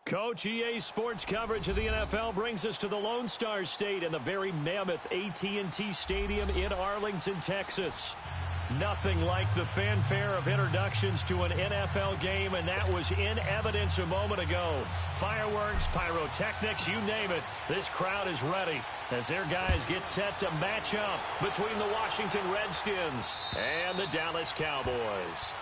Coach, EA Sports coverage of the NFL brings us to the Lone Star State in the very mammoth AT&T Stadium in Arlington, Texas. Nothing like the fanfare of introductions to an NFL game, and that was in evidence a moment ago. Fireworks, pyrotechnics, you name it. This crowd is ready as their guys get set to match up between the Washington Redskins and the Dallas Cowboys.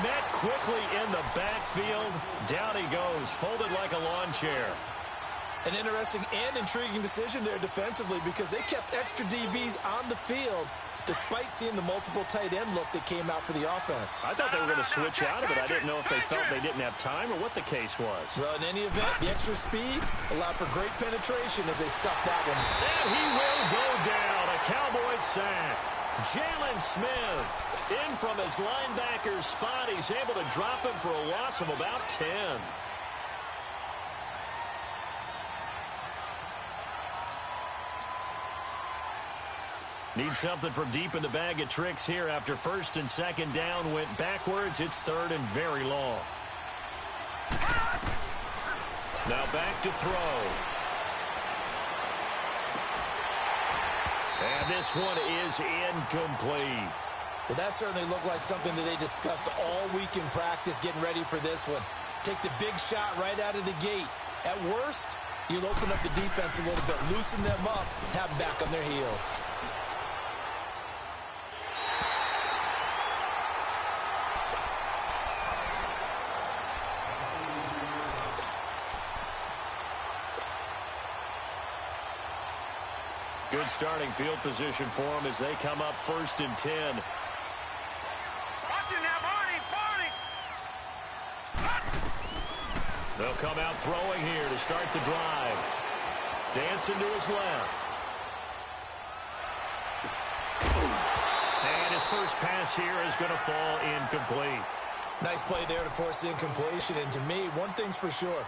Met quickly in the backfield. Down he goes, folded like a lawn chair. An interesting and intriguing decision there defensively because they kept extra DBs on the field despite seeing the multiple tight end look that came out for the offense. I thought they were going to switch out of it. I didn't know if they felt they didn't have time or what the case was. Well, in any event, the extra speed allowed for great penetration as they stuffed that one. And he will go down. A Cowboys sack. Jalen Smith in from his linebacker spot. He's able to drop him for a loss of about 10. Need something from deep in the bag of tricks here after first and second down went backwards. It's third and very long. Now back to throw. And this one is incomplete. Well, that certainly looked like something that they discussed all week in practice getting ready for this one. Take the big shot right out of the gate. At worst, you'll open up the defense a little bit, loosen them up, have them back on their heels. Good starting field position for them as they come up first and 10. They'll come out throwing here to start the drive. Dancing to his left. And his first pass here is going to fall incomplete. Nice play there to force the incompletion. And to me, one thing's for sure.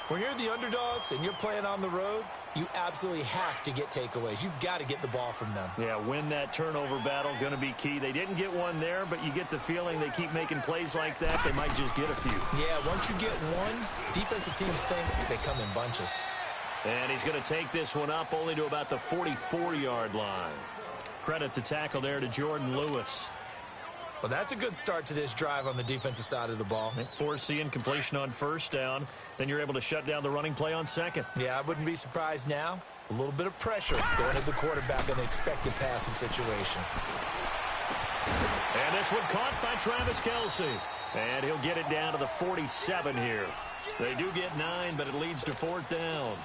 When you're the underdogs and you're playing on the road, you absolutely have to get takeaways. You've got to get the ball from them. Yeah, win that turnover battle, going to be key. They didn't get one there, but you get the feeling they keep making plays like that, they might just get a few. Yeah, once you get one, defensive teams think they come in bunches. And he's going to take this one up only to about the 44-yard line. Credit the tackle there to Jordan Lewis. Well, that's a good start to this drive on the defensive side of the ball. Force the incompletion on first down. Then you're able to shut down the running play on second. Yeah, I wouldn't be surprised now. A little bit of pressure going at the quarterback in an expected passing situation. And this one caught by Travis Kelce. And he'll get it down to the 47 here. They do get 9, but it leads to fourth down.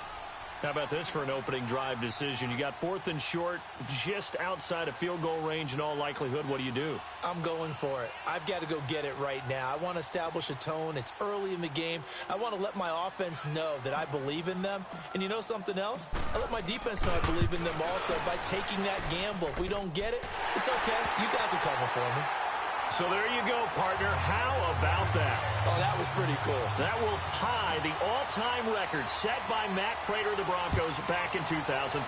How about this for an opening drive decision? You got fourth and short, just outside of field goal range in all likelihood. What do? I'm going for it. I've got to go get it right now. I want to establish a tone. It's early in the game. I want to let my offense know that I believe in them. And you know something else? I let my defense know I believe in them also by taking that gamble. If we don't get it, it's okay. You guys will cover for me. So there you go, partner. How about that? Oh, that was pretty cool. That will tie the all-time record set by Matt Prater of the Broncos back in 2013.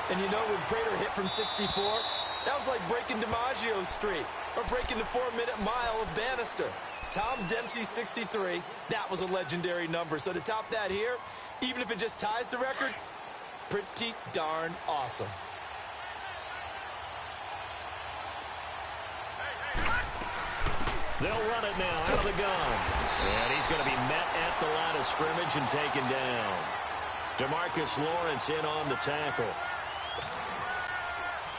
And you know, when Prater hit from 64, that was like breaking DiMaggio's streak or breaking the 4-minute mile of Bannister. Tom Dempsey's 63, that was a legendary number. So to top that here, even if it just ties the record, pretty darn awesome. They'll run it now out of the gun. And he's going to be met at the line of scrimmage and taken down. DeMarcus Lawrence in on the tackle.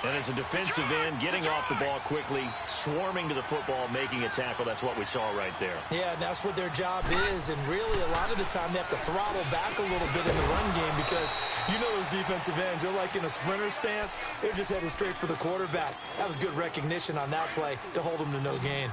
And as a defensive end, getting off the ball quickly, swarming to the football, making a tackle. That's what we saw right there. Yeah, and that's what their job is. And really, a lot of the time, they have to throttle back a little bit in the run game because you know those defensive ends, they're like in a sprinter stance. They're just headed straight for the quarterback. That was good recognition on that play to hold them to no gain.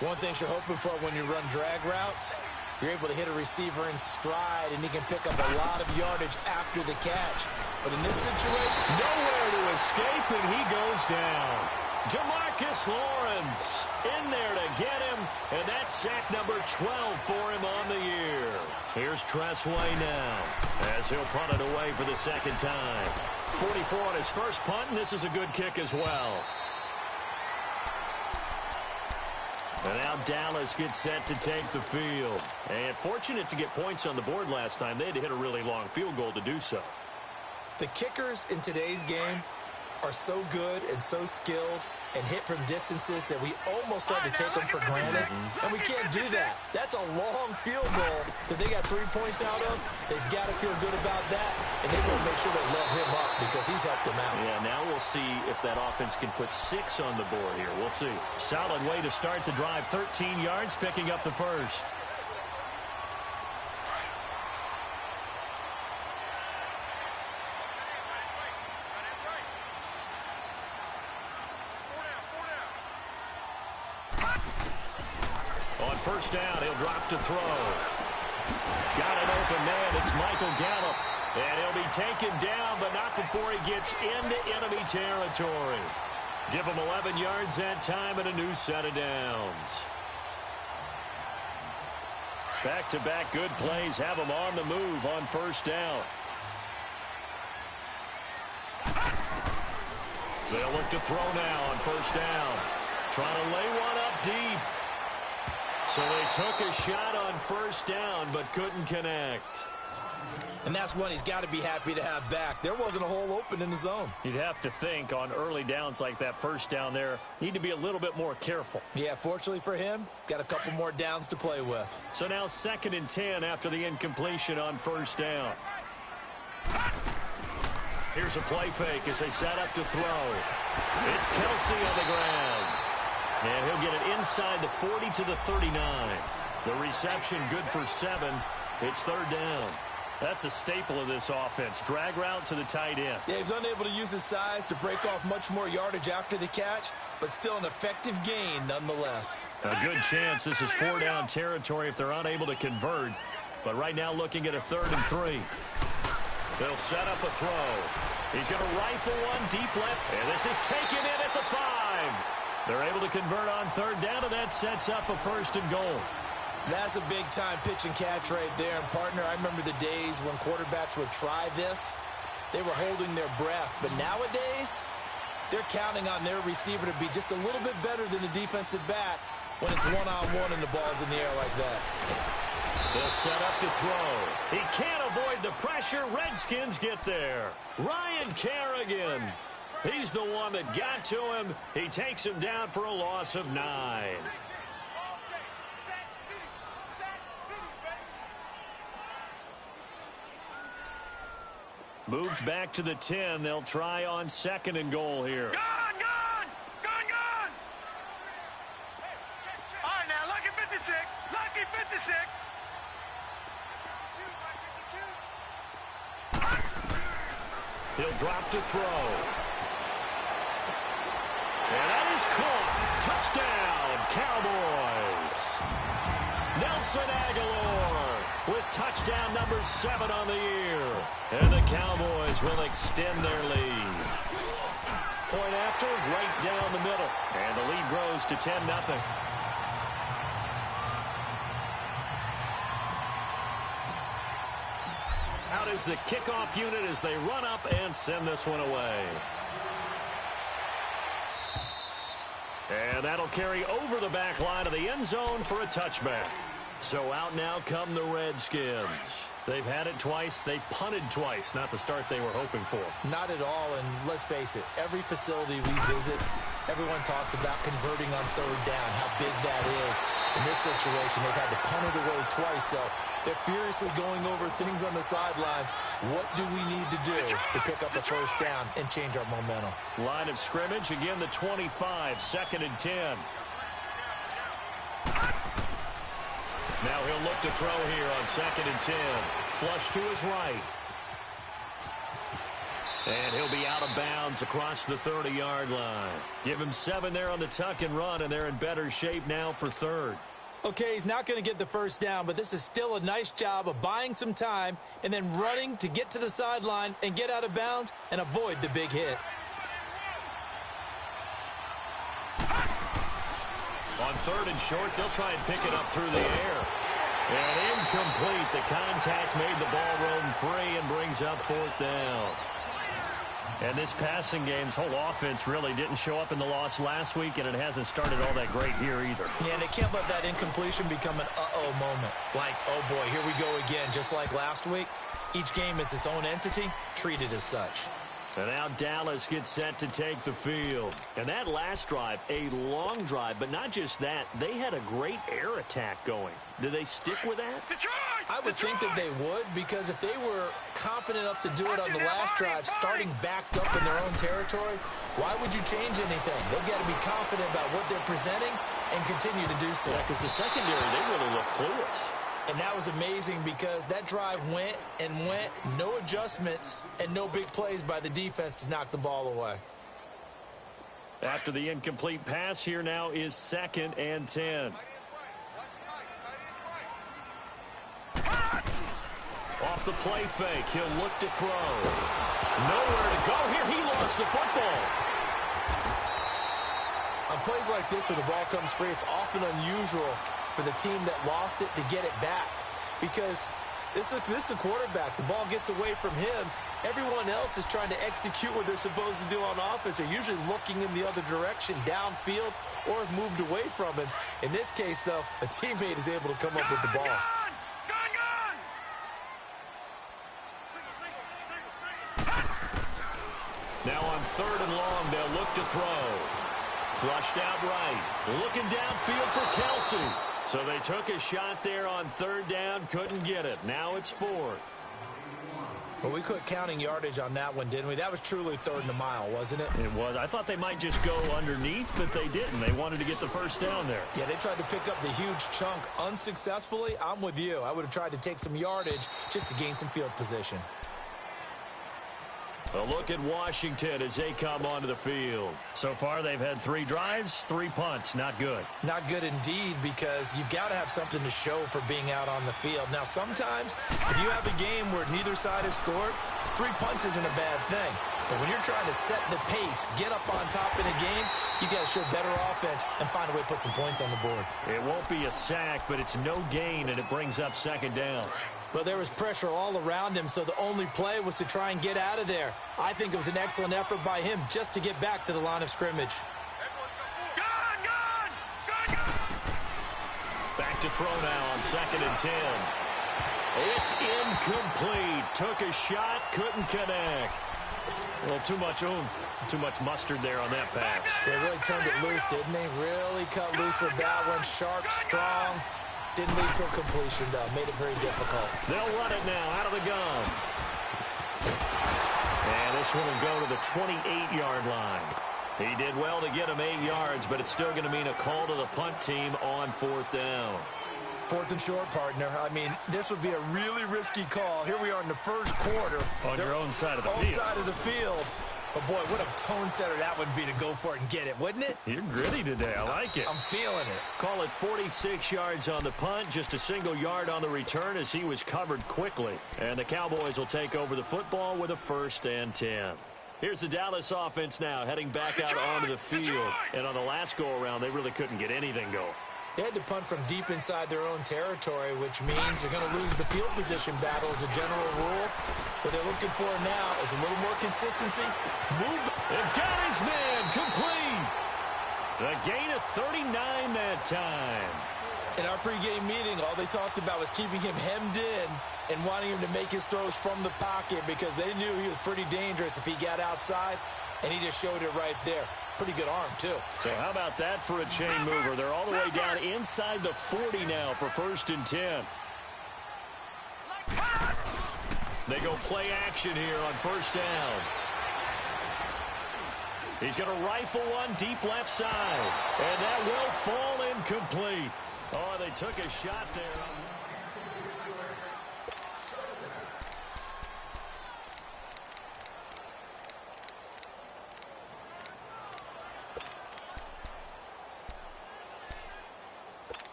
One thing you're hoping for when you run drag routes, you're able to hit a receiver in stride, and he can pick up a lot of yardage after the catch. But in this situation, nowhere to escape, and he goes down. DeMarcus Lawrence in there to get him, and that's sack number 12 for him on the year. Here's Tressway now as he'll punt it away for the second time. 44 on his first punt, and this is a good kick as well. And now Dallas gets set to take the field. And fortunate to get points on the board last time. They had to hit a really long field goal to do so. The kickers in today's game are so good and so skilled and hit from distances that we almost start to take them for granted. And we can't do that. That's a long field goal that they got 3 points out of. They've got to feel good about that, and they want to make sure they love him up because he's helped them out. Yeah, now we'll see if that offense can put 6 on the board here. We'll see. Solid way to start the drive. 13 yards, picking up the first. On first down, he'll drop to throw. Got an open man. It's Michael Gallup. And he'll be taken down, but not before he gets into enemy territory. Give him 11 yards that time and a new set of downs. Back-to-back good plays have him on the move on first down. They'll look to throw now on first down. Trying to lay one up deep. So they took a shot on first down, but couldn't connect. And that's one he's got to be happy to have back. There wasn't a hole open in the zone. You'd have to think on early downs like that first down there, need to be a little bit more careful. Yeah, fortunately for him, got a couple more downs to play with. So now 2nd and 10 after the incompletion on first down. Here's a play fake as they set up to throw. It's Kelsey on the ground. And he'll get it inside the 40 to the 39. The reception good for 7. It's 3rd down. That's a staple of this offense. Drag route to the tight end. Yeah, he's unable to use his size to break off much more yardage after the catch, but still an effective gain nonetheless. A good chance this is 4-down territory if they're unable to convert. But right now looking at a 3rd and 3. They'll set up a throw. He's going to rifle one deep left, and this is taken in at the 5. They're able to convert on 3rd down, and that sets up a 1st and goal. That's a big-time pitch and catch right there. And, partner, I remember the days when quarterbacks would try this. They were holding their breath. But nowadays, they're counting on their receiver to be just a little bit better than the defensive back when it's one-on-one and the ball's in the air like that. They'll set up to throw. He can't avoid the pressure. Redskins get there. Ryan Kerrigan. He's the one that got to him. He takes him down for a loss of 9. Moved back to the 10. They'll try on 2nd and goal here. Gone! All right, now, lucky 56. Lucky 56. He'll drop to throw. And that is caught. Touchdown, Cowboys. Nelson Aguilar with touchdown number 7 on the year. And the Cowboys will extend their lead. Point after, right down the middle. And the lead grows to 10-0. Out is the kickoff unit as they run up and send this one away. And that'll carry over the back line of the end zone for a touchback. So out now come the Redskins. They've had it twice. They've punted twice. Not the start they were hoping for. Not at all, and let's face it, every facility we visit, everyone talks about converting on 3rd down, how big that is. In this situation, they've had to punt it away twice, so they're furiously going over things on the sidelines. What do we need to do to pick up a 1st down and change our momentum? Line of scrimmage, again the 25, 2nd and 10. Now he'll look to throw here on 2nd and 10. Flush to his right. And he'll be out of bounds across the 30-yard line. Give him 7 there on the tuck and run, and they're in better shape now for 3rd. Okay, he's not going to get the 1st down, but this is still a nice job of buying some time and then running to get to the sideline and get out of bounds and avoid the big hit. On 3rd and short, they'll try and pick it up through the air. And incomplete. The contact made the ball roam free and brings up 4th down. And this passing game's whole offense really didn't show up in the loss last week, and it hasn't started all that great here either. Yeah, and they can't let that incompletion become an uh-oh moment. Like, oh boy, here we go again, just like last week. Each game is its own entity, treated as such. And now Dallas gets set to take the field. And that last drive, a long drive, but not just that, they had a great air attack going. Do they stick with that? I would think that they would, because if they were confident enough to do it on the last drive, starting backed up in their own territory, why would you change anything? They've got to be confident about what they're presenting and continue to do so. Yeah, because the secondary, they really look clueless. And that was amazing because that drive went and went, no adjustments, and no big plays by the defense to knock the ball away. After the incomplete pass, here now is 2nd and 10. Off the play fake, he'll look to throw. Nowhere to go here. He lost the football. On plays like this where the ball comes free, it's often unusual for the team that lost it to get it back, because this is a quarterback. The ball gets away from him. Everyone else is trying to execute what they're supposed to do on offense. They're usually looking in the other direction, downfield, or have moved away from him. In this case, though, a teammate is able to come up with the ball. Now on 3rd and long, they'll look to throw. Flushed out right. Looking downfield for Kelsey. So they took a shot there on 3rd down, couldn't get it. Now it's 4th. Well, we quit counting yardage on that one, didn't we? That was truly 3rd and a mile, wasn't it? It was. I thought they might just go underneath, but they didn't. They wanted to get the 1st down there. Yeah, they tried to pick up the huge chunk unsuccessfully. I'm with you. I would have tried to take some yardage just to gain some field position. A look at Washington as they come onto the field. So far, they've had 3 drives, 3 punts. Not good. Not good indeed, because you've got to have something to show for being out on the field. Now, sometimes, if you have a game where neither side has scored, 3 punts isn't a bad thing. But when you're trying to set the pace, get up on top in a game, you got to show better offense and find a way to put some points on the board. It won't be a sack, but it's no gain, and it brings up 2nd down. Well, there was pressure all around him, so the only play was to try and get out of there. I think it was an excellent effort by him just to get back to the line of scrimmage. Back to throw now on 2nd and 10. It's incomplete. Took a shot, couldn't connect. Well, too much oomph, too much mustard there on that pass. They really turned it loose, didn't they? Really cut loose with that one. Sharp, strong. Didn't lead to a completion, though. Made it very difficult. They'll run it now out of the gun. And this one will go to the 28-yard line. He did well to get him 8 yards, but it's still going to mean a call to the punt team on 4th down. 4th and short, partner. I mean, this would be a really risky call. Here we are in the 1st quarter. On your own side of the field. Own side of the field. But, boy, what a tone setter that would be to go for it and get it, wouldn't it? You're gritty today. I like it. I'm feeling it. Call it 46 yards on the punt, just a single yard on the return as he was covered quickly. And the Cowboys will take over the football with a 1st and 10. Here's the Dallas offense now heading back out onto the field. And on the last go-around, they really couldn't get anything going. They had to punt from deep inside their own territory, which means they're going to lose the field position battle as a general rule. What they're looking for now is a little more consistency. And got his man complete. The gain of 39 that time. In our pregame meeting, all they talked about was keeping him hemmed in and wanting him to make his throws from the pocket because they knew he was pretty dangerous if he got outside, and he just showed it right there. Pretty good arm, too. So how about that for a chain mover? They're all the way down inside the 40 now for 1st and 10. They go play action here on 1st down. He's going to rifle one deep left side. And that will fall incomplete. Oh, they took a shot there.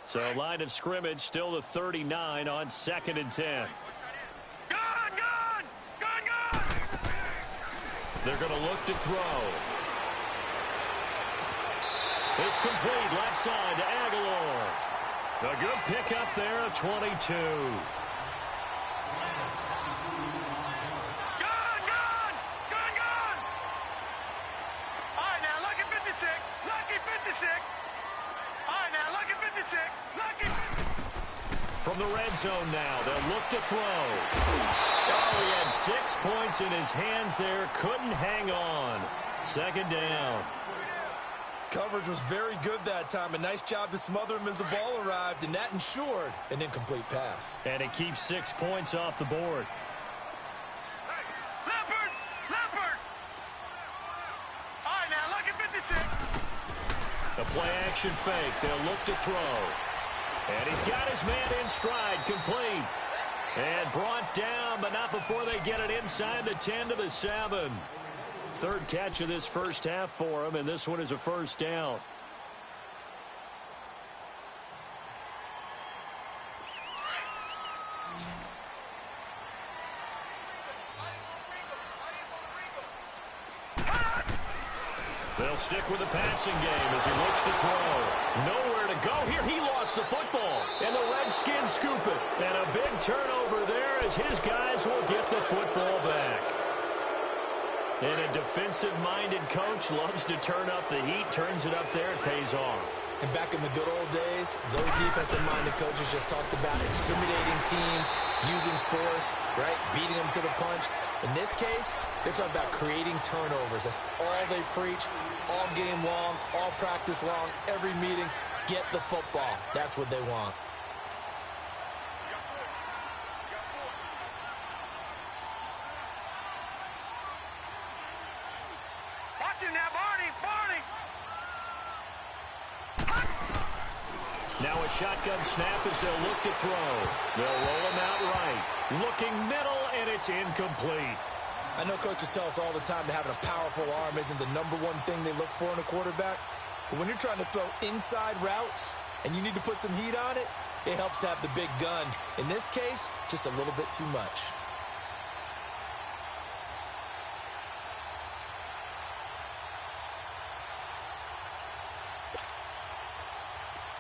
So line of scrimmage still the 39 on 2nd and 10. They're going to look to throw. It's complete left side to Aguilar. A good pickup there at 22. From the red zone now, they'll look to throw. Oh, he had 6 points in his hands there. Couldn't hang on. Second down. Coverage was very good that time. A nice job to smother him as the ball arrived, and that ensured an incomplete pass. And it keeps 6 points off the board. Leopard! All right, now, look at 56. A play-action fake. They'll look to throw. And he's got his man in stride, complete. And brought down, but not before they get it inside the 10 to the 7. Third catch of this first half for him, and this one is a first down. They'll stick with the passing game as he looks to throw. Nowhere to go here. He lost the football, and the Redskins scoop it. And a big turnover there as his guys will get the football back. And a defensive-minded coach loves to turn up the heat, turns it up there, it pays off. And back in the good old days, those defensive-minded coaches just talked about intimidating teams, using force, right, beating them to the punch. In this case, they're talking about creating turnovers. That's all they preach, all game long, all practice long, every meeting. Get the football. That's what they want. Watch him now, Barney! Now a shotgun snap as they'll look to throw. They'll roll him out right. Looking middle, and it's incomplete. I know coaches tell us all the time that having a powerful arm isn't the number one thing they look for in a quarterback. But when you're trying to throw inside routes and you need to put some heat on it, it helps to have the big gun. In this case, just a little bit too much.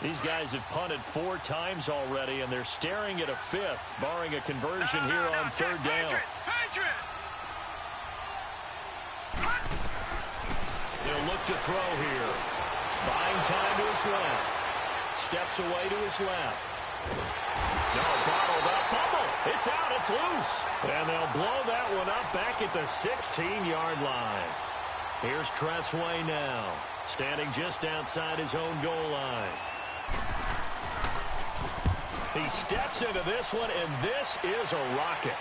These guys have punted 4 times already, and they're staring at a 5th, barring a conversion here on third down. They'll look to throw here. Buying time to his left. Steps away to his left. No, bottled up. Fumble. It's out. It's loose. And they'll blow that one up back at the 16-yard line. Here's Tressway now, standing just outside his own goal line. He steps into this one, and this is a rocket.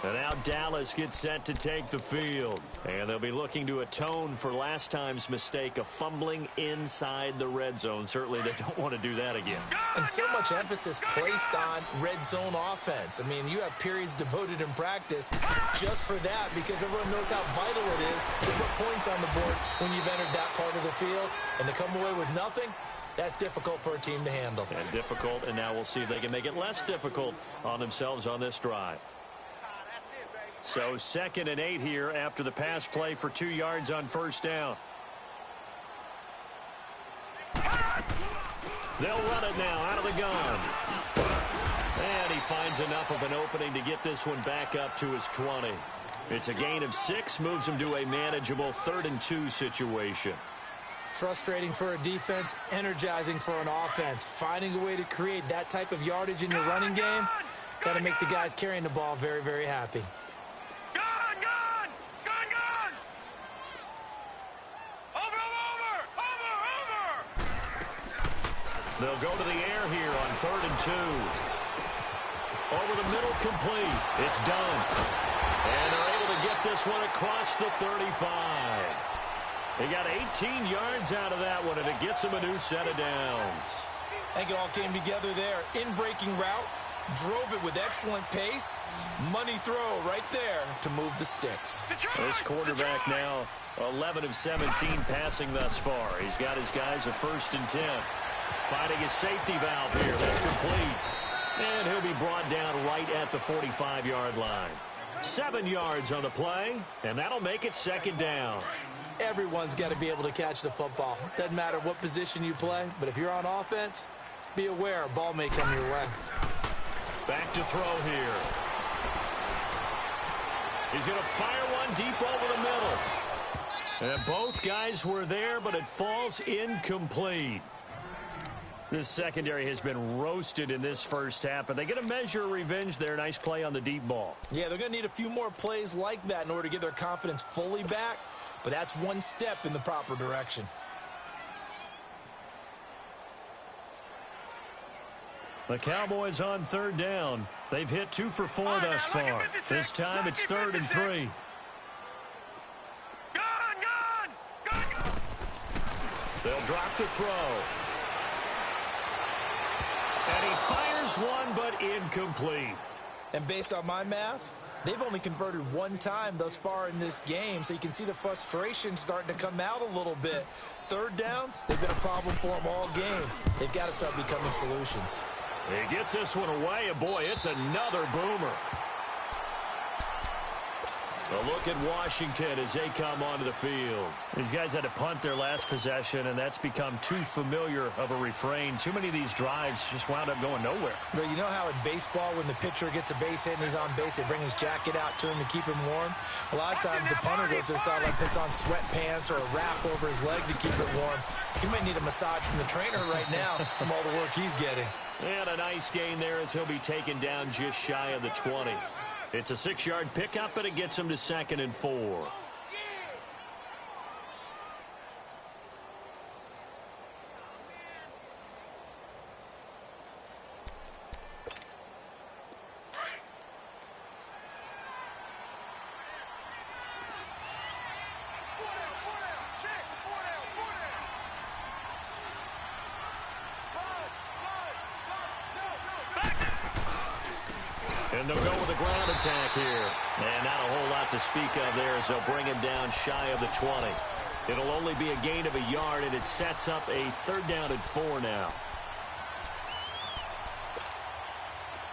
And now Dallas gets set to take the field. And they'll be looking to atone for last time's mistake of fumbling inside the red zone. Certainly they don't want to do that again. And so much emphasis placed on red zone offense. I mean, you have periods devoted in practice just for that because everyone knows how vital it is to put points on the board when you've entered that part of the field. And to come away with nothing, that's difficult for a team to handle. And difficult, and now we'll see if they can make it less difficult on themselves on this drive. So 2nd and 8 here after the pass play for 2 yards on first down. They'll run it now out of the gun. And he finds enough of an opening to get this one back up to his 20. It's a gain of 6, moves him to a manageable 3rd and 2 situation. Frustrating for a defense, energizing for an offense. Finding a way to create that type of yardage in your running game, got to make the guys carrying the ball very, very happy. They'll go to the air here on 3rd and 2. Over the middle, complete. It's done. And they're able to get this one across the 35. They got 18 yards out of that one, and it gets them a new set of downs. I think it all came together there. In-breaking route, drove it with excellent pace. Money throw right there to move the sticks. This quarterback now 11 of 17 passing thus far. He's got his guys a 1st and 10. Finding his safety valve here. That's complete. And he'll be brought down right at the 45-yard line. 7 yards on the play, and that'll make it second down. Everyone's got to be able to catch the football. Doesn't matter what position you play, but if you're on offense, be aware a ball may come your way. Back to throw here. He's going to fire one deep over the middle. And both guys were there, but it falls incomplete. This secondary has been roasted in this first half, but they get a measure of revenge there. Nice play on the deep ball. Yeah, they're going to need a few more plays like that in order to get their confidence fully back, but that's one step in the proper direction. The Cowboys on third down. They've hit 2 for 4 thus far. This time it's 3rd and 3. They'll drop to throw. And he fires one, but incomplete. And based on my math, they've only converted 1 time thus far in this game, so you can see the frustration starting to come out a little bit. Third downs, they've been a problem for them all game. They've got to start becoming solutions. He gets this one away, and boy, it's another boomer. A look at Washington as they come onto the field. These guys had to punt their last possession, and that's become too familiar of a refrain. Too many of these drives just wound up going nowhere. But you know how in baseball, when the pitcher gets a base hit and he's on base, they bring his jacket out to him to keep him warm? A lot of times the punter goes to the sideline, puts on sweatpants or a wrap over his leg to keep it warm. He might need a massage from the trainer right now from all the work he's getting. And a nice gain there as he'll be taken down just shy of the 20. It's a 6-yard pickup, and it gets him to 2nd and 4. And they'll go with a ground attack here. And not a whole lot to speak of there as they'll bring him down shy of the 20. It'll only be a gain of a yard, and it sets up a 3rd down and 4 now.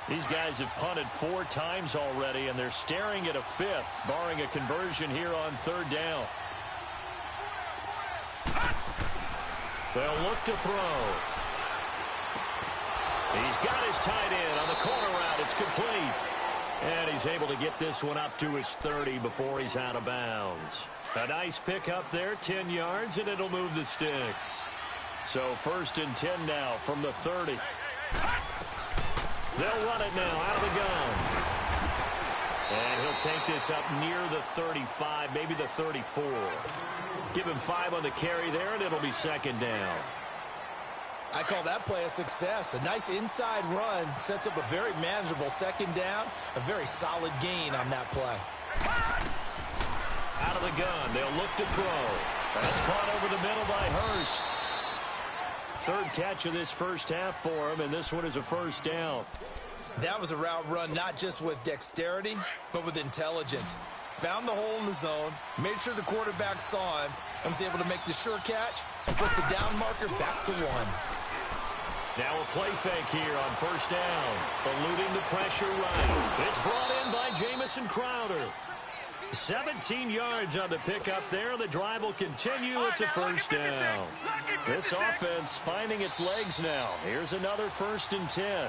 These guys have punted 4 times already, and they're staring at a 5th, barring a conversion here on 3rd down. They'll look to throw. He's got his tight end on the corner route. It's complete. And he's able to get this one up to his 30 before he's out of bounds. A nice pickup there, 10 yards, and it'll move the sticks. So 1st and 10 now from the 30. They'll run it now out of the gun. And he'll take this up near the 35, maybe the 34. Give him 5 on the carry there, and it'll be 2nd down. I call that play a success. A nice inside run sets up a very manageable 2nd down. A very solid gain on that play. Out of the gun, they'll look to throw. That's caught over the middle by Hurst. 3rd catch of this first half for him, and this one is a 1st down. That was a route run not just with dexterity, but with intelligence. Found the hole in the zone, made sure the quarterback saw him, and was able to make the sure catch and put the down marker back to 1. Now a play fake here on 1st down. Eluding the pressure right. It's brought in by Jamison Crowder. 17 yards on the pickup there. The drive will continue. It's a 1st down. This offense finding its legs now. Here's another 1st and 10.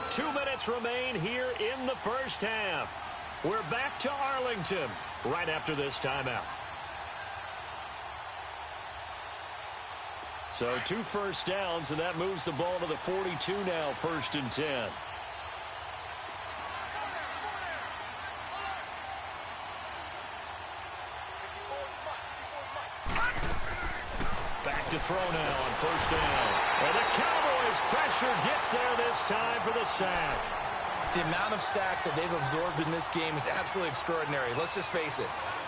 2 minutes remain here in the first half. We're back to Arlington right after this timeout. So 2 1st downs, and that moves the ball to the 42 now, 1st and 10. Back to throw now on 1st down. And the Cowboys pressure gets there this time for the sack. The amount of sacks that they've absorbed in this game is absolutely extraordinary. Let's just face it.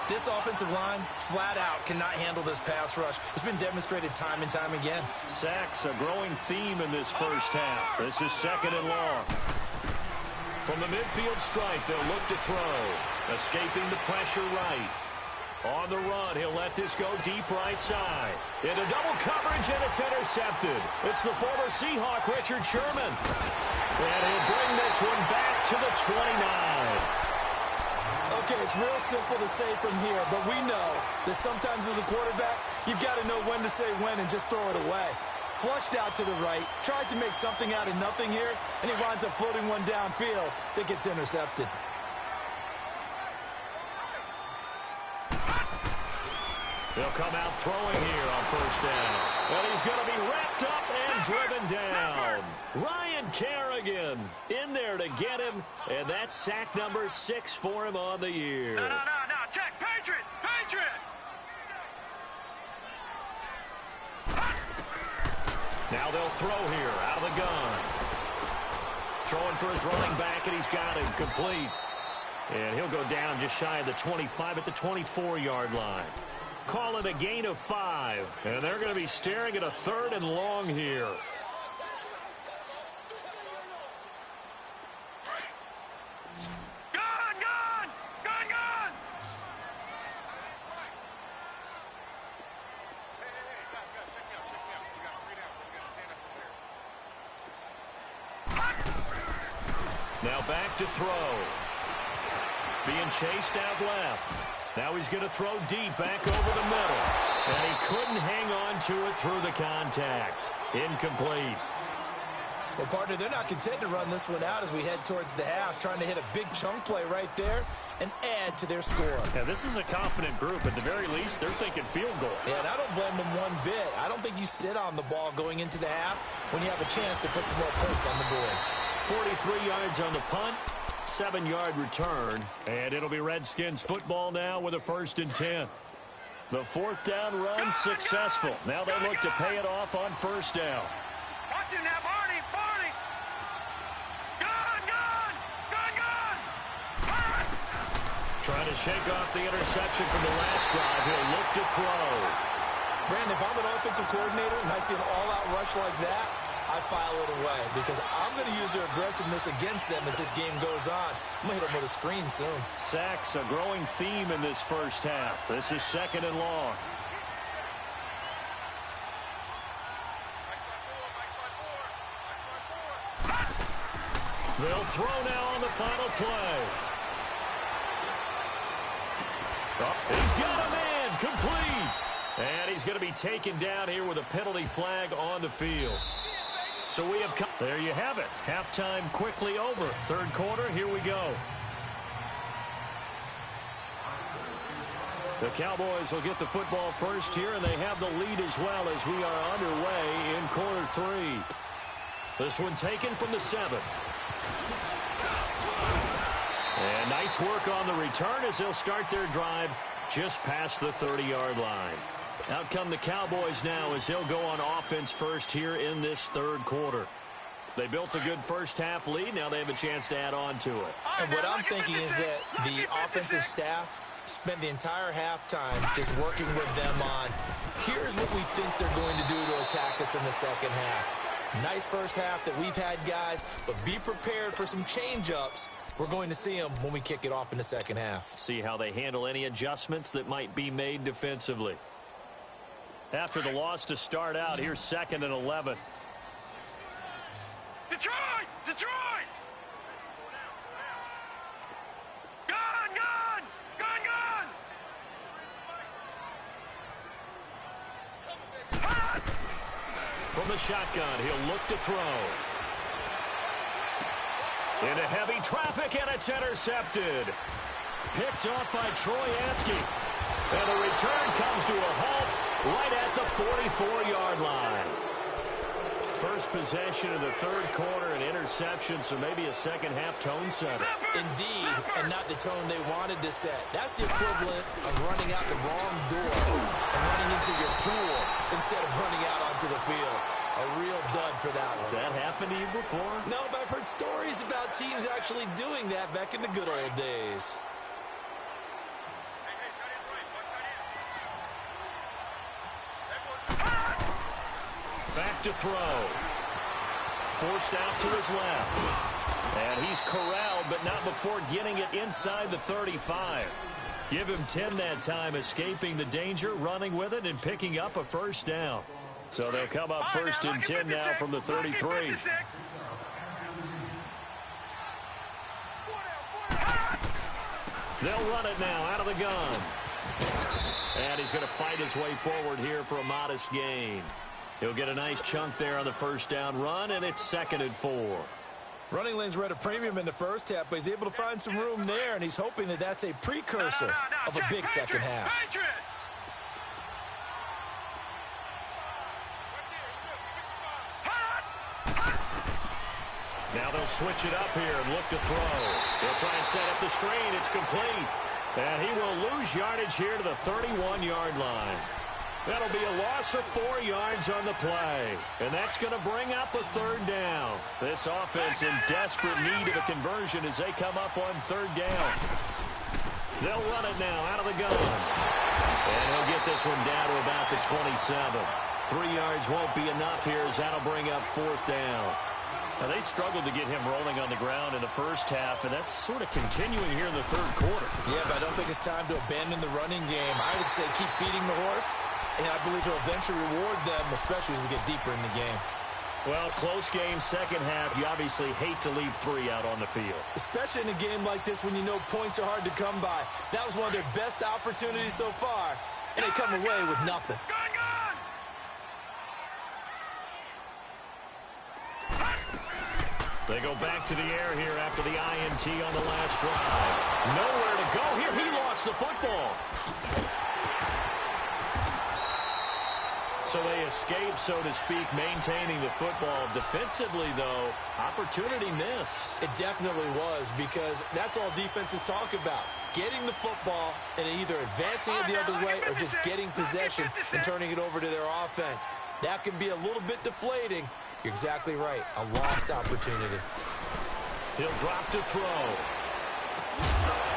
This offensive line, flat out, cannot handle this pass rush. It's been demonstrated time and time again. Sacks, a growing theme in this first half. This is 2nd and long. From the midfield stripe, they'll look to throw. Escaping the pressure right. On the run, he'll let this go deep right side. Into double coverage, and it's intercepted. It's the former Seahawk, Richard Sherman. And he'll bring this one back to the 29. Okay, it's real simple to say from here, but we know that sometimes as a quarterback, you've got to know when to say when and just throw it away. Flushed out to the right, tries to make something out of nothing here, and he winds up floating one downfield that gets intercepted. He'll come out throwing here on first down. And he's going to be wrapped up and driven down. Ryan Kerrigan in there to get him, and that's sack number 6 for him on the year. No, check, Patriot, Patriot! Now they'll throw here out of the gun. Throwing for his running back, and he's got him complete. And he'll go down just shy of the 25 at the 24-yard line. Call it a gain of 5. And they're going to be staring at a 3rd and long here. Gun! Now back to throw. Being chased out left. Now he's going to throw deep back over the middle. And he couldn't hang on to it through the contact. Incomplete. Well, partner, they're not content to run this one out as we head towards the half, trying to hit a big chunk play right there and add to their score. Yeah, this is a confident group. At the very least, they're thinking field goal. Yeah, and I don't blame them one bit. I don't think you sit on the ball going into the half when you have a chance to put some more points on the board. 43 yards on the punt. 7-yard return, and it'll be Redskins football now with a 1st and 10. The 4th down run successful. Now they look to pay it off on 1st down. Watch it now, Barney! Gun! Trying to shake off the interception from the last drive. He'll look to throw. Brandon, if I'm an offensive coordinator and I see an all-out rush like that, I file it away because I'm going to use their aggressiveness against them as this game goes on. I'm going to hit them with a screen soon. Sacks, a growing theme in this first half. This is 2nd and long. They'll throw now on the final play. Oh, he's got a man complete. And he's going to be taken down here with a penalty flag on the field. So we have come. There you have it. Halftime quickly over. 3rd quarter, here we go. The Cowboys will get the football first here, and they have the lead as well as we are underway in quarter 3. This one taken from the 7. And nice work on the return as they'll start their drive just past the 30-yard line. Out come the Cowboys now as they'll go on offense first here in this 3rd quarter. They built a good first half lead. Now they have a chance to add on to it. And what I'm thinking is that the offensive staff spent the entire halftime just working with them on, here's what we think they're going to do to attack us in the second half. Nice first half that we've had, guys, but be prepared for some change-ups. We're going to see them when we kick it off in the second half. See how they handle any adjustments that might be made defensively. After the loss to start out, here's 2nd and 11. Detroit! Gun! From the shotgun, he'll look to throw. Into heavy traffic, and it's intercepted. Picked off by Troy Apke. And the return comes to a halt right at the 44-yard line. First possession of the 3rd quarter, an interception, so maybe a second-half tone setter. Indeed, and not the tone they wanted to set. That's the equivalent of running out the wrong door and running into your pool instead of running out onto the field. A real dud for that one. Has that happened to you before? No, but I've heard stories about teams actually doing that back in the good old days. Back to throw. Forced out to his left. And he's corralled, but not before getting it inside the 35. Give him 10 that time, escaping the danger, running with it, and picking up a 1st down. So they'll come up 1st and 10 now from the 33. They'll run it now out of the gun. And he's going to fight his way forward here for a modest gain. He'll get a nice chunk there on the first down run, and it's 2nd and 4. Running lanes were at a premium in the first half, but he's able to find some room there, and he's hoping that that's a precursor of a big second half. Now they'll switch it up here and look to throw. He'll try and set up the screen. It's complete. And he will lose yardage here to the 31-yard line. That'll be a loss of 4 yards on the play. And that's going to bring up a 3rd down. This offense in desperate need of a conversion as they come up on 3rd down. They'll run it now out of the gun. And he'll get this one down to about the 27. 3 yards won't be enough here as that'll bring up 4th down. Now, they struggled to get him rolling on the ground in the first half, and that's sort of continuing here in the 3rd quarter. Yeah, but I don't think it's time to abandon the running game. I would say keep feeding the horse, and I believe he'll eventually reward them, especially as we get deeper in the game. Well, close game, second half. You obviously hate to leave 3 out on the field. Especially in a game like this when you know points are hard to come by. That was one of their best opportunities so far, and they come away with nothing. They go back to the air here after the INT on the last drive. Nowhere to go here. He lost the football. So they escape, so to speak, maintaining the football. Defensively, though, opportunity miss. It definitely was, because that's all defenses talk about. Getting the football and either advancing it the other way or just getting possession and turning it over to their offense. That can be a little bit deflating. You're exactly right. A lost opportunity. He'll drop to throw.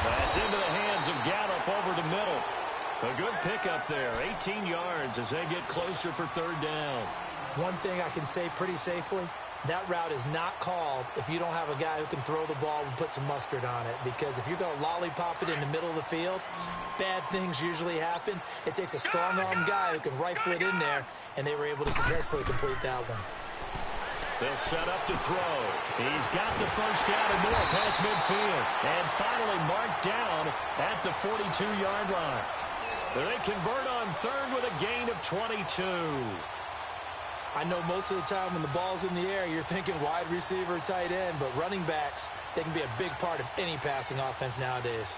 That's into the hands of Gallup over the middle. A good pickup there. 18 yards as they get closer for 3rd down. One thing I can say pretty safely, that route is not called if you don't have a guy who can throw the ball and put some mustard on it. Because if you're going to lollipop it in the middle of the field, bad things usually happen. It takes a strong-arm guy who can rifle it in there, and they were able to successfully complete that one. They'll set up to throw. He's got the first down and more past midfield. And finally marked down at the 42-yard line. They convert on 3rd with a gain of 22. I know most of the time when the ball's in the air, you're thinking wide receiver, tight end, but running backs, they can be a big part of any passing offense nowadays.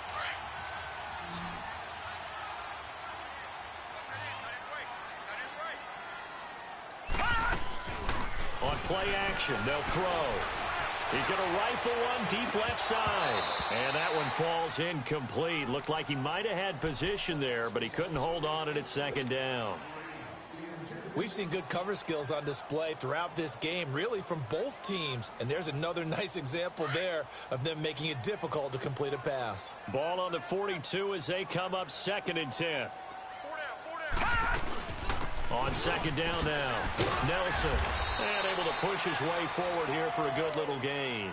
On play action, they'll throw. He's going to rifle one deep left side. And that one falls incomplete. Looked like he might have had position there, but he couldn't hold on at 2nd down. We've seen good cover skills on display throughout this game, really from both teams. And there's another nice example there of them making it difficult to complete a pass. Ball on the 42 as they come up 2nd and 10. On 2nd down now, Nelson, and able to push his way forward here for a good little gain.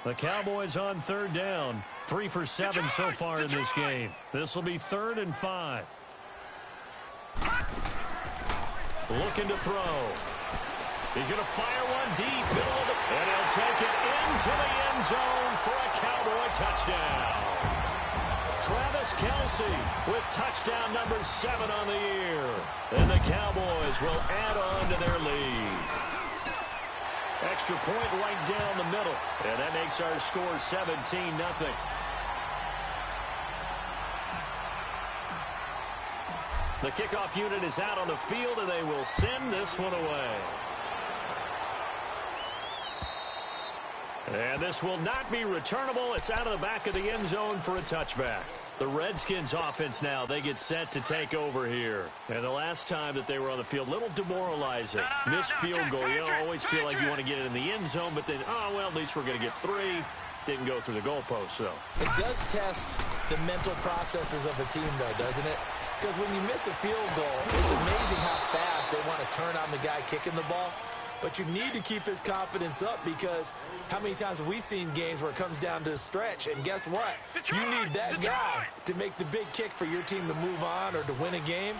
The Cowboys on 3rd down, 3 for 7 so far in this game. This will be 3rd and 5. Looking to throw. He's going to fire one deep, middle of the, and he'll take it into the end zone for a Cowboy touchdown. Travis Kelce with touchdown number 7 on the year. And the Cowboys will add on to their lead. Extra point right down the middle, and that makes our score 17-0. The kickoff unit is out on the field, and they will send this one away. And this will not be returnable. It's out of the back of the end zone for a touchback. The Redskins offense now, they get set to take over here. And the last time that they were on the field, a little demoralizing. Missed field goal. You always feel like you want to get it in the end zone, but then, oh, well, at least we're going to get 3. Didn't go through the goalpost, so. It does test the mental processes of a team, though, doesn't it? Because when you miss a field goal, it's amazing how fast they want to turn on the guy kicking the ball. But you need to keep his confidence up, because how many times have we seen games where it comes down to the stretch, and guess what? You need that guy to make the big kick for your team to move on or to win a game.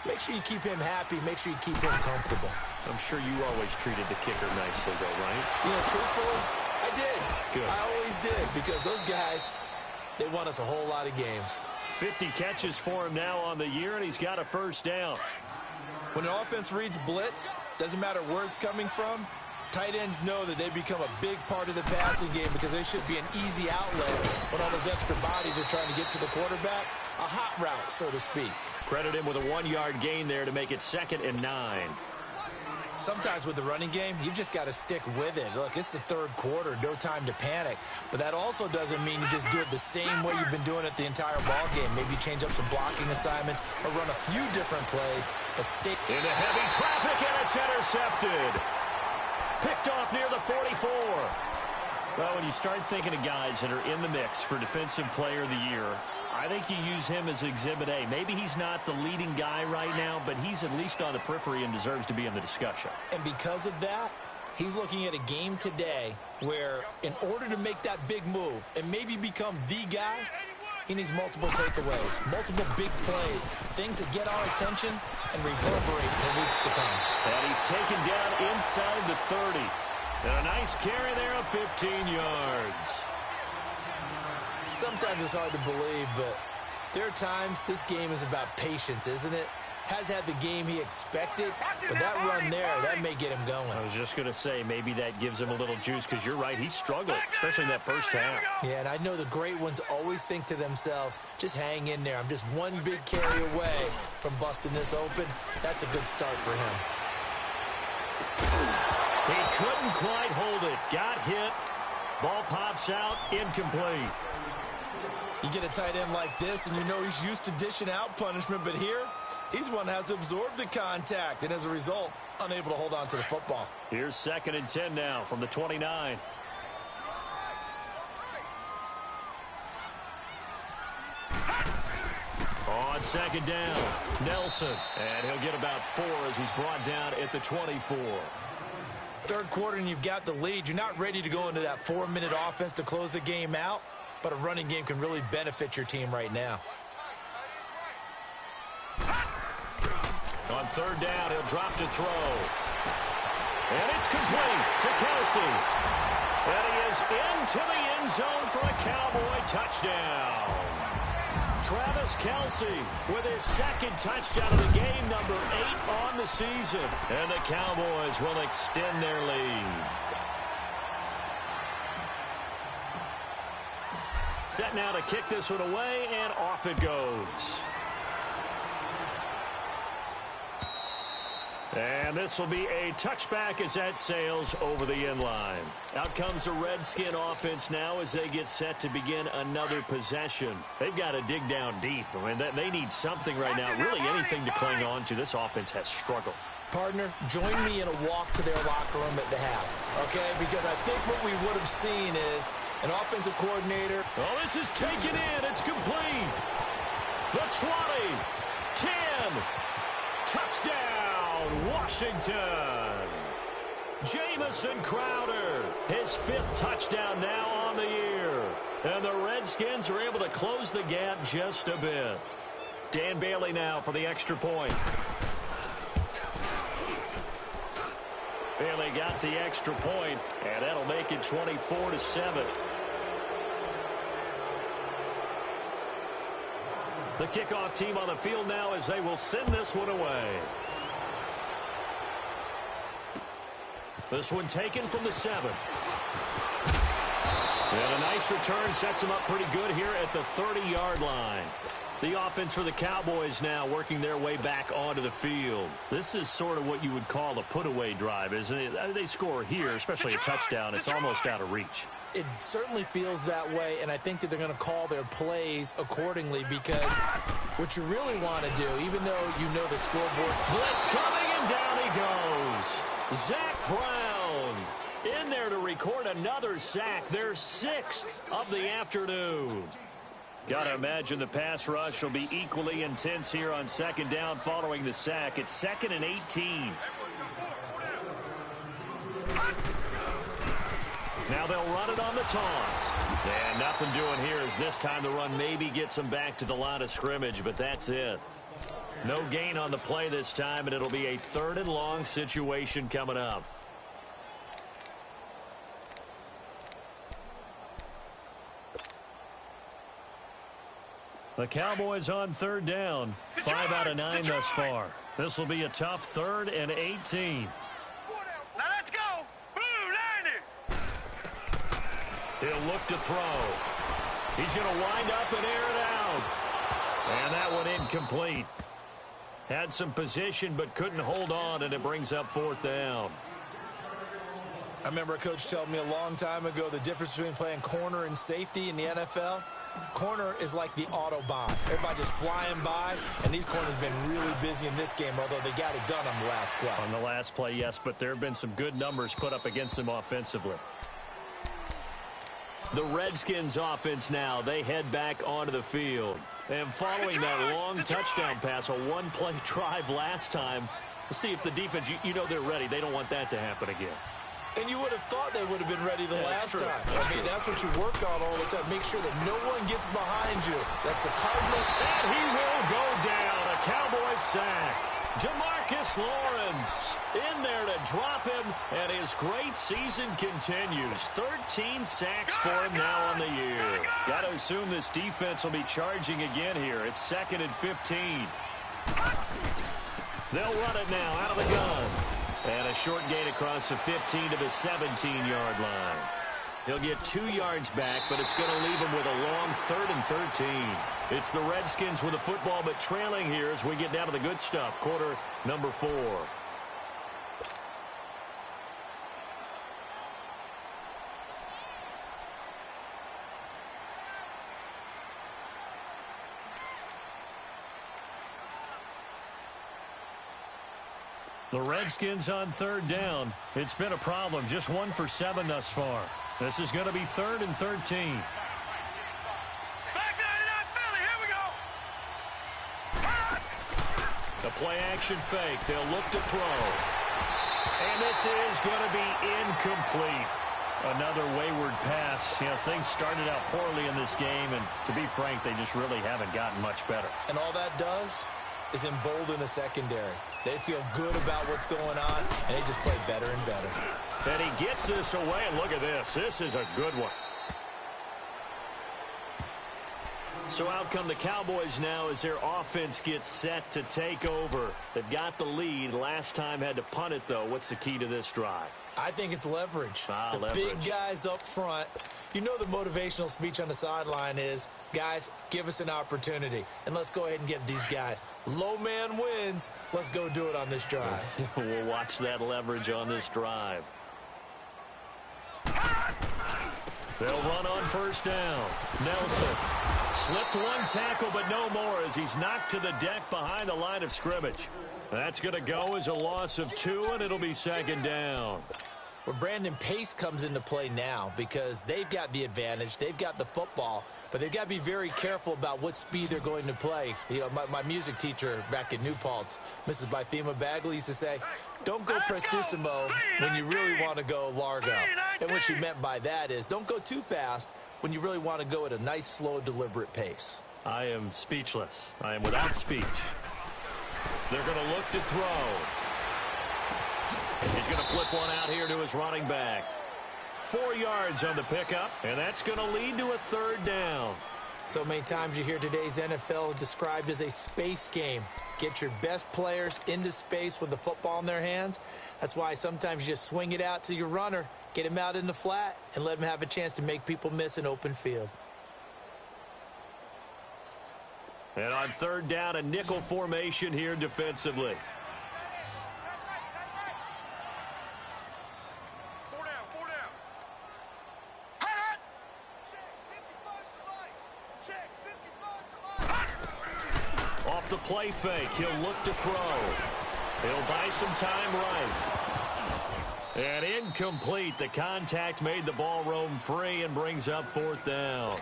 make sure you keep him happy. Make sure you keep him comfortable. I'm sure you always treated the kicker nicely, though, right? You know, truthfully, I did. Good. I always did, because those guys, they won us a whole lot of games. 50 catches for him now on the year, and he's got a first down. When an offense reads blitz, doesn't matter where it's coming from, tight ends know that they become a big part of the passing game because they should be an easy outlet when all those extra bodies are trying to get to the quarterback. A hot route, so to speak. Credit him with a 1-yard gain there to make it 2nd and 9. Sometimes with the running game, you've just got to stick with it. Look, it's the third quarter, no time to panic. But that also doesn't mean you just do it the same way you've been doing it the entire ball game. Maybe change up some blocking assignments or run a few different plays, but stay. Into heavy traffic, and it's intercepted. Picked off near the 44. Well, when you start thinking of guys that are in the mix for Defensive Player of the Year, I think you use him as Exhibit A. Maybe he's not the leading guy right now, but he's at least on the periphery and deserves to be in the discussion. And because of that, he's looking at a game today where in order to make that big move and maybe become the guy, he needs multiple takeaways, multiple big plays, things that get our attention and reverberate for weeks to come. And he's taken down inside the 30. And a nice carry there of 15 yards. Sometimes it's hard to believe, but there are times this game is about patience, isn't it? Has had the game he expected, but that run there, that may get him going. I was just going to say, maybe that gives him a little juice, because you're right, he's struggling, especially in that first half. Yeah, and I know the great ones always think to themselves, just hang in there. I'm just one big carry away from busting this open. That's a good start for him. He couldn't quite hold it. Got hit. Ball pops out, incomplete. You get a tight end like this, and you know he's used to dishing out punishment, but here, he's one that has to absorb the contact, and as a result, unable to hold on to the football. Here's 2nd and 10 now from the 29. On 2nd down, Nelson, and he'll get about 4 as he's brought down at the 24. Third quarter, and you've got the lead. You're not ready to go into that 4-minute offense to close the game out, but a running game can really benefit your team right now. On 3rd down, he'll drop to throw. And it's complete to Kelsey. And he is into the end zone for a Cowboy touchdown. Travis Kelsey with his 2nd touchdown of the game, number 8 on the season. And the Cowboys will extend their lead. Set now to kick this one away, and off it goes. And this will be a touchback as that sails over the end line. Out comes the Redskin offense now as they get set to begin another possession. They've got to dig down deep. I mean, they need something right now, really anything to cling on to. This offense has struggled. Partner, join me in a walk to their locker room at the half, okay? Because I think what we would have seen is an offensive coordinator. Oh, this is taken in. It's complete. The 20, 10, touchdown, Washington. Jamison Crowder, his 5th touchdown now on the year. And the Redskins are able to close the gap just a bit. Dan Bailey now for the extra point. Bailey got the extra point, and that'll make it 24-7. The kickoff team on the field now as they will send this one away. This one taken from the 7. And a nice return sets him up pretty good here at the 30-yard line. The offense for the Cowboys now working their way back onto the field. This is sort of what you would call a put-away drive, isn't it? They score here, especially a touchdown. It's almost out of reach. It certainly feels that way, and I think that they're going to call their plays accordingly because what you really want to do, even though you know the scoreboard. Blitz coming, and down he goes. Zach Brown in there to record another sack, their 6th of the afternoon. Got to imagine the pass rush will be equally intense here on 2nd down following the sack. It's 2nd and 18. Now they'll run it on the toss. And nothing doing here as this time the run maybe gets them back to the line of scrimmage, but that's it. No gain on the play this time, and it'll be a 3rd and long situation coming up. The Cowboys on 3rd down. 5 out of 9 thus far. This will be a tough 3rd and 18. Now let's go. Blue 90. He'll look to throw. He's going to wind up and air it out. And that one incomplete. Had some position but couldn't hold on, and it brings up 4th down. I remember a coach telling me a long time ago the difference between playing corner and safety in the NFL. Corner is like the Autobahn. Everybody just flying by, and these corners have been really busy in this game, although they got it done on the last play. On the last play, yes, but there have been some good numbers put up against them offensively. The Redskins offense now, they head back onto the field. And following that long touchdown pass, a one-play drive last time, let's see if the defense, you know they're ready. They don't want that to happen again. And you would have thought they would have been ready the last time. That's what you work on all the time. Make sure that no one gets behind you. That's the Cardinal. And he will go down. A Cowboys sack. Demarcus Lawrence in there to drop him, and his great season continues. 13 sacks for him now on the year. Got to assume this defense will be charging again here. It's 2nd and 15. They'll run it now out of the gun. And a short gain across the 15 to the 17-yard line. He'll get 2 yards back, but it's going to leave him with a long 3rd and 13. It's the Redskins with the football, but trailing here as we get down to the good stuff. Quarter number 4. The Redskins on 3rd down. It's been a problem. Just 1 for 7 thus far. This is going to be 3rd and 13. Back 99 Philly. Here we go. The play action fake. They'll look to throw. And this is going to be incomplete. Another wayward pass. You know, things started out poorly in this game, and to be frank, they just really haven't gotten much better. And all that does is embolden a secondary. They feel good about what's going on, and they just play better and better. And he gets this away, and look at this. This is a good one. So out come the Cowboys now as their offense gets set to take over. They've got the lead. Last time had to punt it, though. What's the key to this drive? I think it's leverage. Leverage. Big guys up front. You know the motivational speech on the sideline is, guys, give us an opportunity, and let's go ahead and give these guys. Low man wins. Let's go do it on this drive. We'll watch that leverage on this drive. They'll run on 1st down. Nelson slipped 1 tackle, but no more as he's knocked to the deck behind the line of scrimmage. That's going to go as a loss of 2, and it'll be 2nd down. Where Brandon Pace comes into play now because they've got the advantage. They've got the football, but they've got to be very careful about what speed they're going to play. You know, my music teacher back in New Paltz, Mrs. Bythema Bagley, used to say, don't go prestissimo when you really want to go largo. And what she meant by that is don't go too fast when you really want to go at a nice, slow, deliberate pace. I am speechless. I am without speech. They're going to look to throw. He's going to flip one out here to his running back. 4 yards on the pickup, and that's going to lead to a 3rd down. So many times you hear today's NFL described as a space game. Get your best players into space with the football in their hands. That's why sometimes you just swing it out to your runner, get him out in the flat, and let him have a chance to make people miss an open field. And on 3rd down, a nickel formation here defensively. Off the play fake, he'll look to throw. He'll buy some time right. And incomplete. The contact made the ball roam free and brings up 4th down.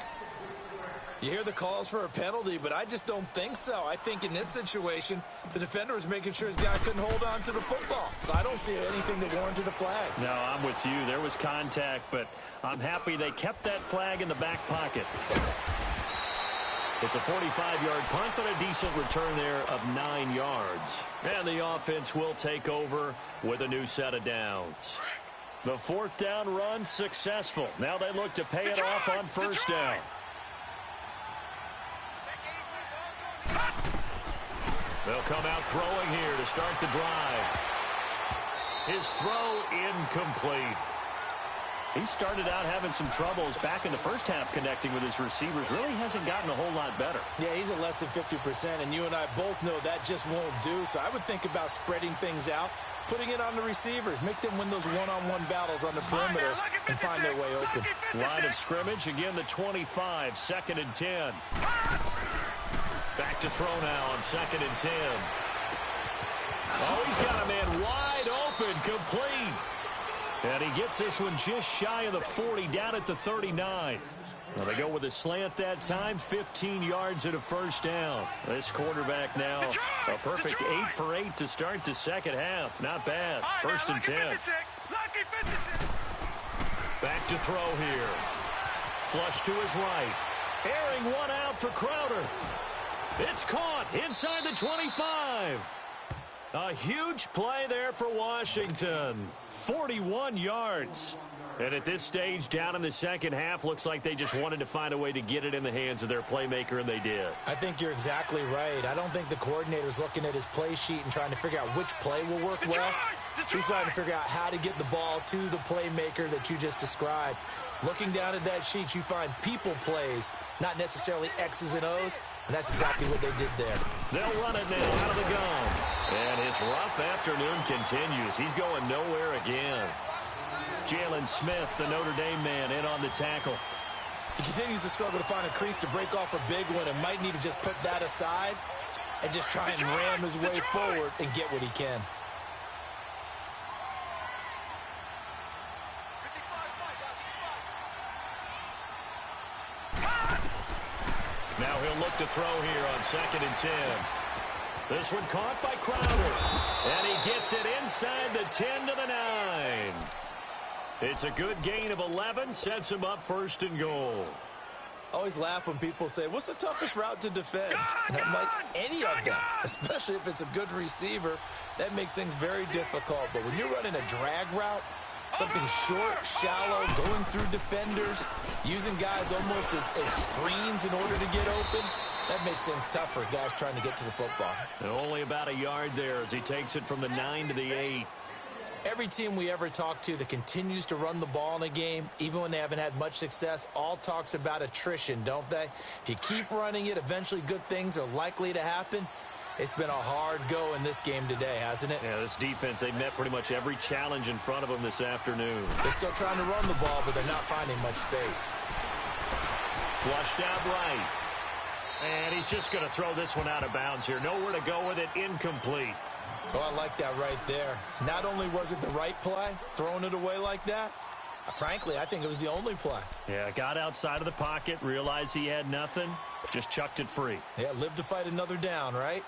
You hear the calls for a penalty, but I just don't think so. I think in this situation, the defender was making sure his guy couldn't hold on to the football. So I don't see anything that warranted a flag. No, I'm with you. There was contact, but I'm happy they kept that flag in the back pocket. It's a 45-yard punt, but a decent return there of 9 yards. And the offense will take over with a new set of downs. The fourth down run successful. Now they look to pay it off on first down. They'll come out throwing here to start the drive. His throw incomplete. He started out having some troubles back in the first half connecting with his receivers. Really hasn't gotten a whole lot better. Yeah, he's at less than 50%, and you and I both know that just won't do. So I would think about spreading things out, putting it on the receivers, make them win those one-on-one battles on the perimeter and find their way open. Line of scrimmage, again the 25, 2nd and 10. Back to throw now on 2nd and 10. Oh, he's got a man wide open, complete. And he gets this one just shy of the 40, down at the 39. Well, they go with a slant that time, 15 yards and a first down. This quarterback now, a perfect 8 for 8 to start the second half. Not bad. 1st and 10. Back to throw here. Flush to his right. Airing one out for Crowder. It's caught inside the 25. A huge play there for Washington. 41 yards. And at this stage, down in the second half, looks like they just wanted to find a way to get it in the hands of their playmaker, and they did. I think you're exactly right. I don't think the coordinator's looking at his play sheet and trying to figure out which play will work well. He's trying to figure out how to get the ball to the playmaker that you just described. Looking down at that sheet, you find people plays, not necessarily X's and O's, and that's exactly what they did there. They'll run it now out of the gun. And his rough afternoon continues. He's going nowhere again. Jalen Smith, the Notre Dame man, in on the tackle. He continues to struggle to find a crease to break off a big one and might need to just put that aside and just try and ram his way forward and get what he can. Now he'll look to throw here on 2nd and 10. This one caught by Crowder. And he gets it inside the 10 to the 9. It's a good gain of 11, sets him up 1st and goal. I always laugh when people say, what's the toughest route to defend? And I'm like, any of them, especially if it's a good receiver. That makes things very difficult. But when you're running a drag route, something short, shallow, going through defenders, using guys almost as screens in order to get open, that makes things tough for guys trying to get to the football. And only about a yard there as he takes it from the 9 to the 8. Every team we ever talk to that continues to run the ball in a game, even when they haven't had much success, all talks about attrition, don't they? If you keep running it, eventually good things are likely to happen. It's been a hard go in this game today, hasn't it? Yeah, this defense, they met pretty much every challenge in front of them this afternoon. They're still trying to run the ball, but they're not finding much space. Flushed out right. And he's just going to throw this one out of bounds here. Nowhere to go with it, incomplete. Oh, I like that right there. Not only was it the right play, throwing it away like that, frankly, I think it was the only play. Yeah, got outside of the pocket, realized he had nothing, just chucked it free. Yeah, live to fight another down, right?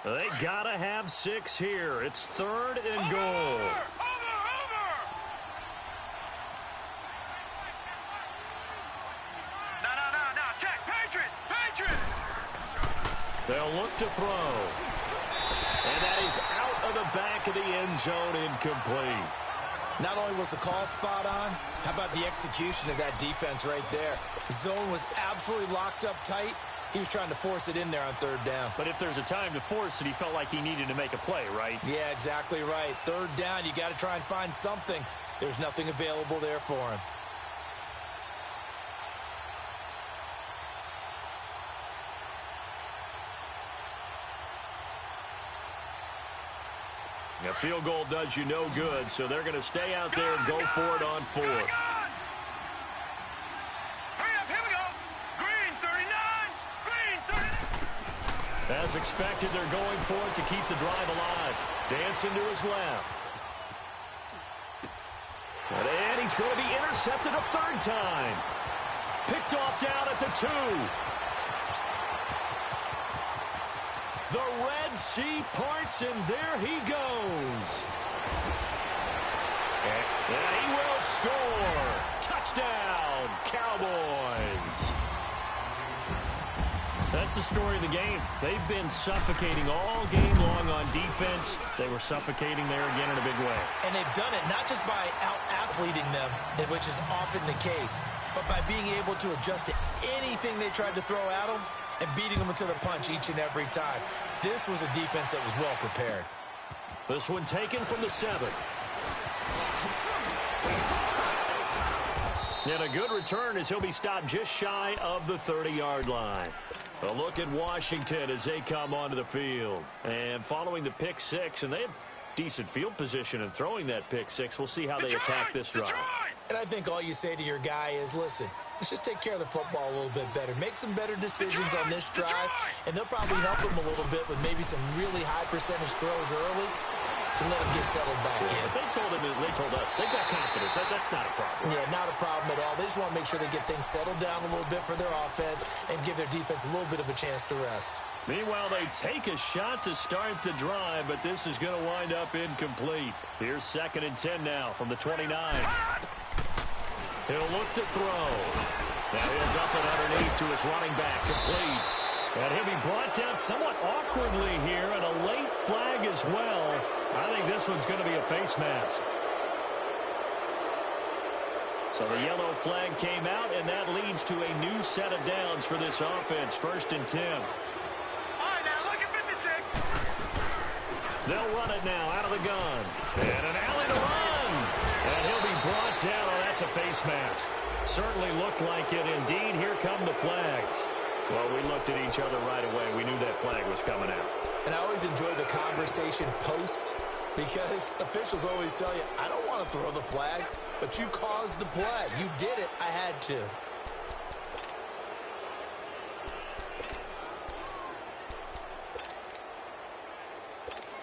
They got to have 6 here. It's 3rd and goal. They'll look to throw. And that is out of the back of the end zone, incomplete. Not only was the call spot on, how about the execution of that defense right there? The zone was absolutely locked up tight. He was trying to force it in there on 3rd down. But if there's a time to force it, he felt like he needed to make a play, right? Yeah, exactly right. 3rd down, you got to try and find something. There's nothing available there for him. A field goal does you no good, so they're going to stay out there and go for it on 4th. Hurry up, here we go. Green 39, green 39. As expected, they're going for it to keep the drive alive. Dancing to his left. And he's going to be intercepted a 3rd time. Picked off down at the 2. The Red Sea parts, and there he goes. And he will score. Touchdown, Cowboys. That's the story of the game. They've been suffocating all game long on defense. They were suffocating there again in a big way. And they've done it not just by out-athleting them, which is often the case, but by being able to adjust to anything they tried to throw at them and beating them to the punch each and every time. This was a defense that was well prepared. This one taken from the 7. And a good return as he'll be stopped just shy of the 30-yard line. A look at Washington as they come onto the field. And following the pick 6, and they have decent field position in throwing that pick 6. We'll see how they attack this drive. And I think all you say to your guy is, listen, let's just take care of the football a little bit better. Make some better decisions on this drive, and they'll probably help him a little bit with maybe some really high percentage throws early to let him get settled back in. They told us they've got confidence. That's not a problem. Yeah, not a problem at all. They just want to make sure they get things settled down a little bit for their offense and give their defense a little bit of a chance to rest. Meanwhile, they take a shot to start the drive, but this is going to wind up incomplete. Here's 2nd and 10 now from the 29. He'll look to throw. Now he'll dump it underneath to his running back, complete. And he'll be brought down somewhat awkwardly here, and a late flag as well. I think this one's going to be a face mask. So the yellow flag came out, and that leads to a new set of downs for this offense. 1st and 10. All right, now look at 56. They'll run it now out of the gun. And an alley to run. And he'll be brought down. Oh, that's a face mask. Certainly looked like it. Indeed, here come the flags. Well, we looked at each other right away. We knew that flag was coming out. And I always enjoy the conversation post because officials always tell you, I don't want to throw the flag, but you caused the play. You did it. I had to.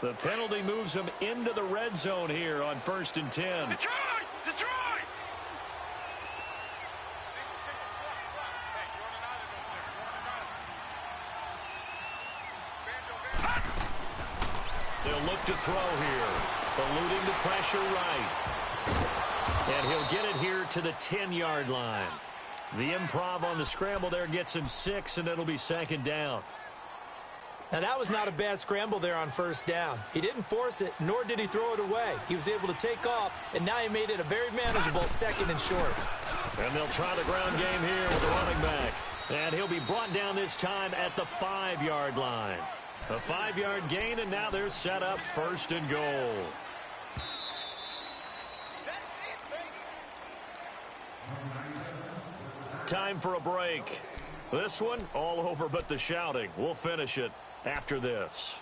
The penalty moves them into the red zone here on 1st and 10. Detroit! Detroit! They'll look to throw here. Eluding the pressure right. And he'll get it here to the 10-yard line. The improv on the scramble there gets him 6, and it'll be 2nd down. Now, that was not a bad scramble there on 1st down. He didn't force it, nor did he throw it away. He was able to take off, and now he made it a very manageable 2nd and short. And they'll try the ground game here with the running back. And he'll be brought down this time at the 5-yard line. A 5-yard gain, and now they're set up 1st and goal. Time for a break. This one, all over but the shouting. We'll finish it after this.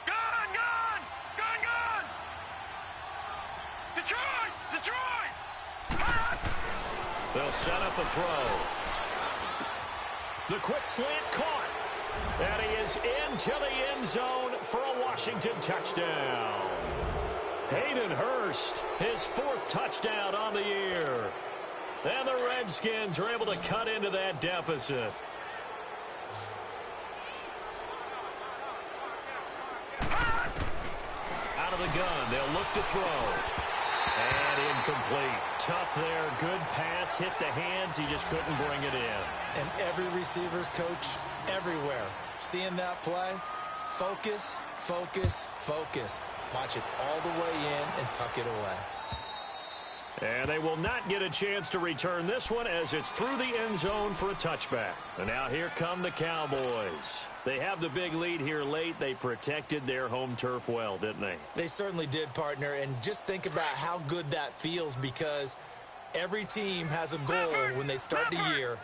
Gun! Gun! Gun! Gun! Detroit! Detroit! They'll set up a throw. The quick slant caught. And he is into the end zone for a Washington touchdown. Hayden Hurst, his 4th touchdown on the year. And the Redskins are able to cut into that deficit. Out of the gun, they'll look to throw. And incomplete. Tough there. Good pass. Hit the hands. He just couldn't bring it in. And every receiver's coach everywhere, seeing that play, focus, focus, focus. Watch it all the way in and tuck it away. And they will not get a chance to return this one as it's through the end zone for a touchback. And now here come the Cowboys. They have the big lead here late. They protected their home turf well, didn't they? They certainly did, partner. And just think about how good that feels because every team has a goal when they start the year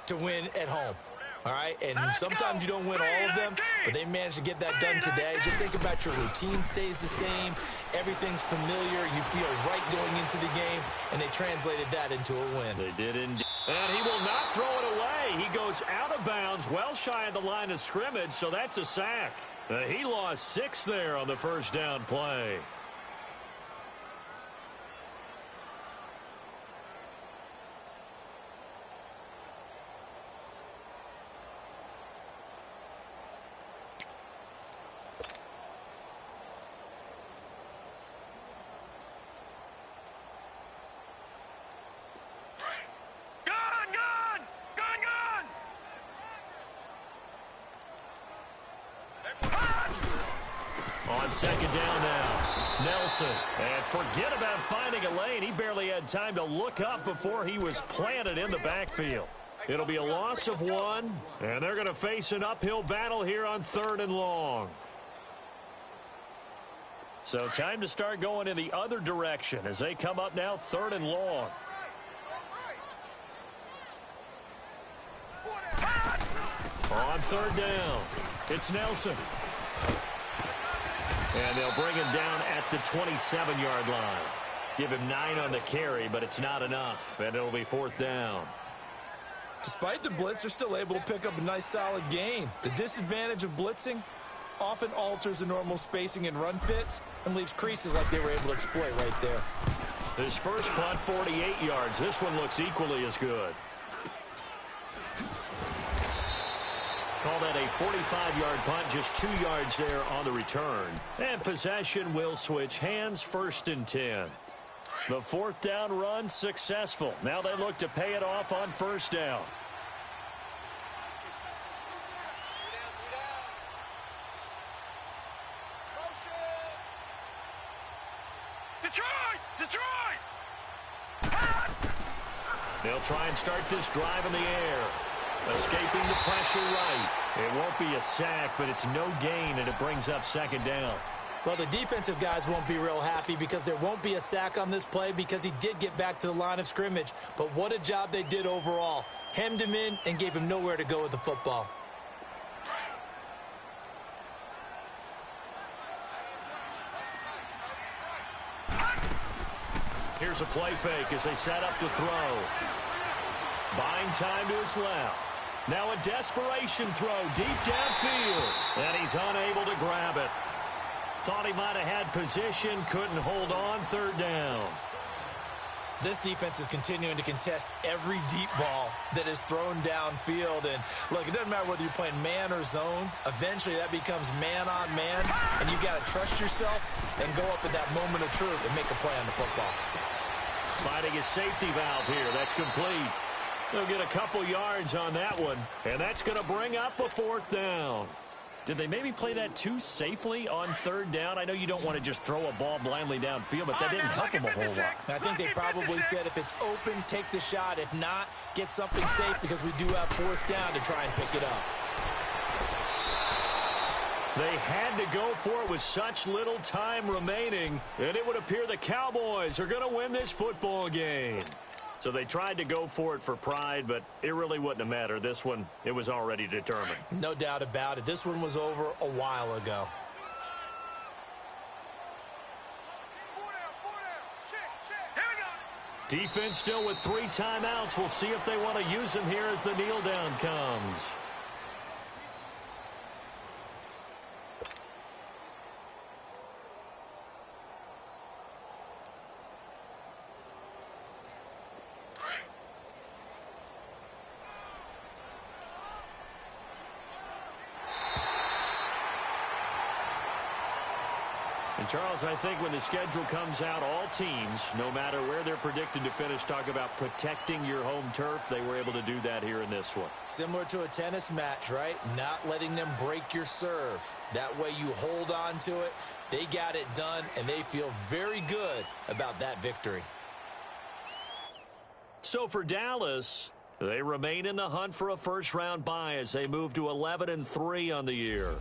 to win at home. All right, and sometimes you don't win all of them, but they managed to get that done today. Just think about your routine stays the same. Everything's familiar. You feel right going into the game, and they translated that into a win. They did indeed. And he will not throw it away. He goes out of bounds, well shy of the line of scrimmage, so that's a sack. He lost 6 there on the 1st down play. second down now. Nelson. And forget about finding a lane. He barely had time to look up before he was planted in the backfield. It'll be a loss of 1, and they're going to face an uphill battle here on 3rd and long. So time to start going in the other direction as they come up now 3rd and long. On 3rd down, it's Nelson. And they'll bring him down at the 27-yard line. Give him 9 on the carry, but it's not enough, and it'll be 4th down. Despite the blitz, they're still able to pick up a nice solid gain. The disadvantage of blitzing often alters the normal spacing and run fits and leaves creases like they were able to exploit right there. His first punt, 48 yards. This one looks equally as good. Call that a 45-yard punt, just 2 yards there on the return. And possession will switch hands, 1st and 10. The 4th down run successful. Now they look to pay it off on 1st down. Detroit! They'll try and start this drive in the air. Escaping the pressure right. It won't be a sack, but it's no gain, and it brings up 2nd down. Well, the defensive guys won't be real happy because there won't be a sack on this play because he did get back to the line of scrimmage. But what a job they did overall. Hemmed him in and gave him nowhere to go with the football. Here's a play fake as they set up to throw. Buying time to his left. Now a desperation throw deep downfield. And he's unable to grab it. Thought he might have had position, couldn't hold on, 3rd down. This defense is continuing to contest every deep ball that is thrown downfield. And look, it doesn't matter whether you're playing man or zone. Eventually that becomes man on man. And you got to trust yourself and go up at that moment of truth and make a play on the football. Finding a safety valve here. That's complete. They'll get a couple yards on that one. And that's going to bring up a 4th down. Did they maybe play that too safely on 3rd down? I know you don't want to just throw a ball blindly downfield, but that didn't help them a whole lot. I think they probably said if it's open, take the shot. If not, get something safe because we do have 4th down to try and pick it up. They had to go for it with such little time remaining, and it would appear the Cowboys are going to win this football game. So they tried to go for it for pride, but it really wouldn't have mattered. This one, it was already determined. No doubt about it. This one was over a while ago. Defense still with 3 timeouts. We'll see if they want to use them here as the kneel down comes. And Charles, I think when the schedule comes out, all teams, no matter where they're predicted to finish, talk about protecting your home turf. They were able to do that here in this one. Similar to a tennis match, right? Not letting them break your serve. That way you hold on to it. They got it done, and they feel very good about that victory. So for Dallas, they remain in the hunt for a first-round bye as they move to 11-3 on the year.